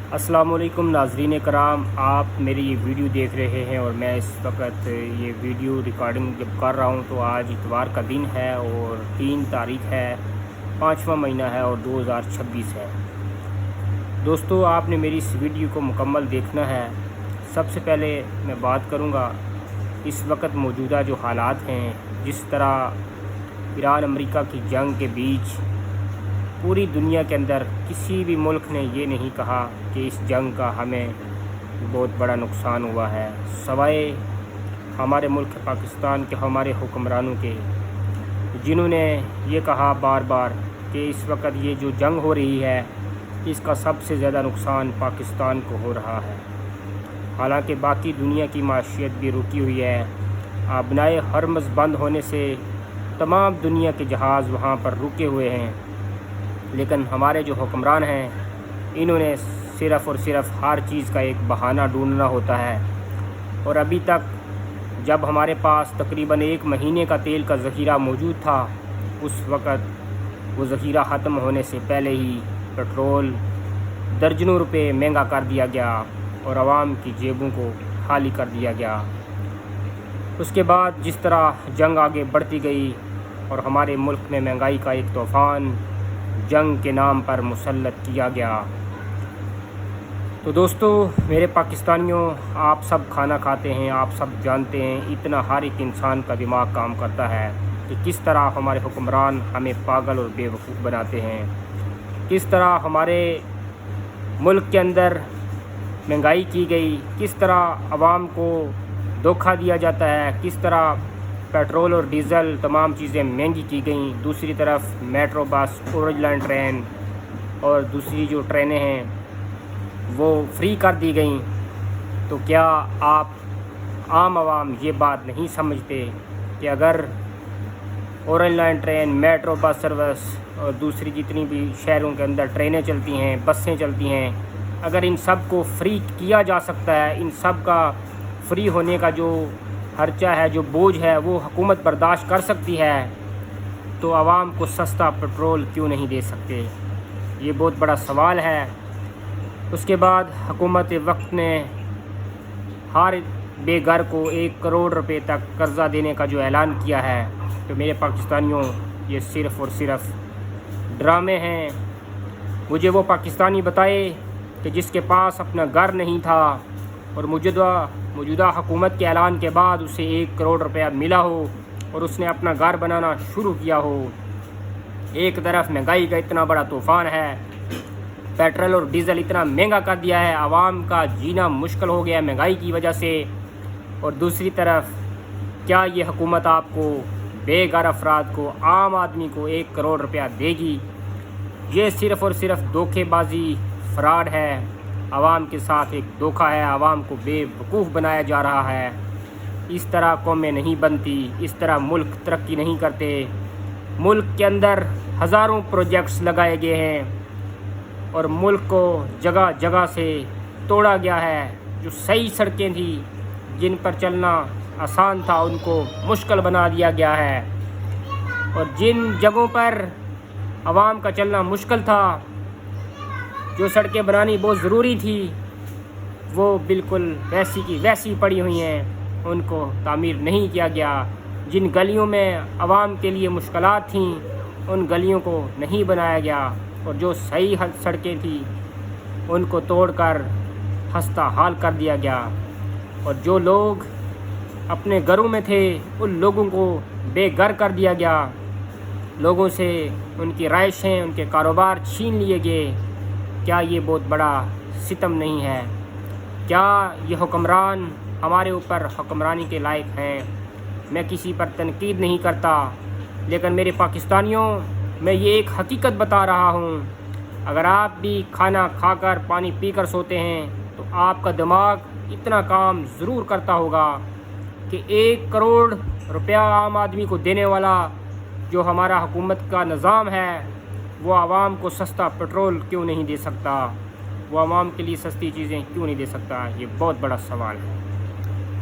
السلام علیکم ناظرین کرام، آپ میری یہ ویڈیو دیکھ رہے ہیں اور میں اس وقت یہ ویڈیو ریکارڈنگ جب کر رہا ہوں تو آج اتوار کا دن ہے اور 3 تاریخ ہے، 5واں مہینہ ہے اور 2026 ہے۔ دوستو، آپ نے میری اس ویڈیو کو مکمل دیکھنا ہے۔ سب سے پہلے میں بات کروں گا اس وقت موجودہ جو حالات ہیں، جس طرح ایران امریکہ کی جنگ کے بیچ پوری دنیا کے اندر کسی بھی ملک نے یہ نہیں کہا کہ اس جنگ کا ہمیں بہت بڑا نقصان ہوا ہے، سوائے ہمارے ملک پاکستان کے ہمارے حکمرانوں کے، جنہوں نے یہ کہا بار بار کہ اس وقت یہ جو جنگ ہو رہی ہے اس کا سب سے زیادہ نقصان پاکستان کو ہو رہا ہے۔ حالانکہ باقی دنیا کی معیشت بھی رکی ہوئی ہے، آبنائے ہرمز بند ہونے سے تمام دنیا کے جہاز وہاں پر رکے ہوئے ہیں، لیکن ہمارے جو حکمران ہیں انہوں نے صرف اور صرف ہر چیز کا ایک بہانہ ڈھونڈنا ہوتا ہے، اور ابھی تک جب ہمارے پاس تقریباً 1 مہینے کا تیل کا ذخیرہ موجود تھا، اس وقت وہ ذخیرہ ختم ہونے سے پہلے ہی پٹرول درجنوں روپے مہنگا کر دیا گیا اور عوام کی جیبوں کو خالی کر دیا گیا۔ اس کے بعد جس طرح جنگ آگے بڑھتی گئی اور ہمارے ملک میں مہنگائی کا ایک طوفان جنگ کے نام پر مسلط کیا گیا، تو دوستو میرے پاکستانیوں، آپ سب کھانا کھاتے ہیں، آپ سب جانتے ہیں اتنا ہر ایک انسان کا دماغ کام کرتا ہے کہ کس طرح ہمارے حکمران ہمیں پاگل اور بے وقوف بناتے ہیں، کس طرح ہمارے ملک کے اندر مہنگائی کی گئی، کس طرح عوام کو دھوکہ دیا جاتا ہے، کس طرح پیٹرول اور ڈیزل تمام چیزیں مہنگی کی گئیں، دوسری طرف metro bus, orange line train اور دوسری جو ٹرینیں ہیں وہ فری کر دی گئیں۔ تو کیا آپ عام عوام یہ بات نہیں سمجھتے کہ اگر orange line train, metro bus service اور دوسری جتنی بھی شہروں کے اندر ٹرینیں چلتی ہیں، بسیں چلتی ہیں، اگر ان سب کو فری کیا جا سکتا ہے، ان سب کا فری ہونے کا جو خرچہ ہے، جو بوجھ ہے، وہ حکومت برداشت کر سکتی ہے، تو عوام کو سستا پٹرول کیوں نہیں دے سکتے؟ یہ بہت بڑا سوال ہے۔ اس کے بعد حکومت وقت نے ہر بے گھر کو 1 کروڑ روپے تک قرضہ دینے کا جو اعلان کیا ہے، تو میرے پاکستانیوں یہ صرف اور صرف ڈرامے ہیں۔ مجھے وہ پاکستانی بتائے کہ جس کے پاس اپنا گھر نہیں تھا اور موجودہ حکومت کے اعلان کے بعد اسے 1 کروڑ روپیہ ملا ہو اور اس نے اپنا گھر بنانا شروع کیا ہو۔ ایک طرف مہنگائی کا اتنا بڑا طوفان ہے، پیٹرول اور ڈیزل اتنا مہنگا کر دیا ہے، عوام کا جینا مشکل ہو گیا مہنگائی کی وجہ سے، اور دوسری طرف کیا یہ حکومت آپ کو، بے گھر افراد کو، عام آدمی کو 1 کروڑ روپیہ دے گی؟ یہ صرف اور صرف دھوکے بازی، فراڈ ہے، عوام کے ساتھ ایک دھوکہ ہے، عوام کو بے وقوف بنایا جا رہا ہے۔ اس طرح قومیں نہیں بنتی، اس طرح ملک ترقی نہیں کرتے۔ ملک کے اندر ہزاروں پروجیکٹس لگائے گئے ہیں اور ملک کو جگہ جگہ سے توڑا گیا ہے، جو صحیح سڑکیں تھیں جن پر چلنا آسان تھا ان کو مشکل بنا دیا گیا ہے، اور جن جگہوں پر عوام کا چلنا مشکل تھا، جو سڑکیں بنانی بہت ضروری تھی، وہ بالکل ویسی کی ویسی پڑی ہوئی ہیں، ان کو تعمیر نہیں کیا گیا۔ جن گلیوں میں عوام کے لیے مشکلات تھیں ان گلیوں کو نہیں بنایا گیا، اور جو صحیح سڑکیں تھیں ان کو توڑ کر خستہ حال کر دیا گیا، اور جو لوگ اپنے گھروں میں تھے ان لوگوں کو بے گھر کر دیا گیا، لوگوں سے ان کی رہائشیں، ان کے کاروبار چھین لیے گئے۔ کیا یہ بہت بڑا ستم نہیں ہے؟ کیا یہ حکمران ہمارے اوپر حکمرانی کے لائق ہیں؟ میں کسی پر تنقید نہیں کرتا، لیکن میرے پاکستانیوں، میں یہ ایک حقیقت بتا رہا ہوں، اگر آپ بھی کھانا کھا کر پانی پی کر سوتے ہیں تو آپ کا دماغ اتنا کام ضرور کرتا ہوگا کہ 1 کروڑ روپیہ عام آدمی کو دینے والا جو ہمارا حکومت کا نظام ہے، وہ عوام کو سستا پٹرول کیوں نہیں دے سکتا؟ وہ عوام کے لیے سستی چیزیں کیوں نہیں دے سکتا؟ یہ بہت بڑا سوال ہے۔